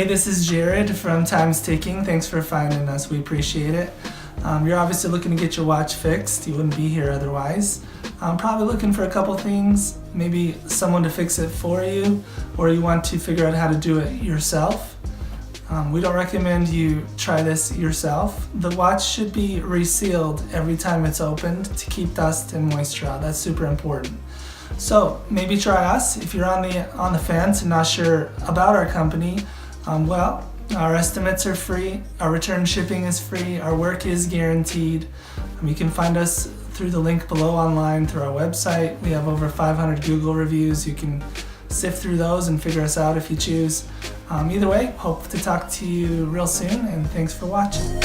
Hey, this is Jared from Time's Ticking. Thanks for finding us. We appreciate it. You're obviously looking to get your watch fixed. You wouldn't be here otherwise. Probably looking for a couple things, maybe someone to fix it for you, or you want to figure out how to do it yourself. We don't recommend you try this yourself. The watch should be resealed every time it's opened to keep dust and moisture out. That's super important. So maybe try us. If you're on the fence and not sure about our company, well, our estimates are free, our return shipping is free, our work is guaranteed. You can find us through the link below online through our website. We have over 500 Google reviews. You can sift through those and figure us out if you choose. Either way, hope to talk to you real soon, and thanks for watching.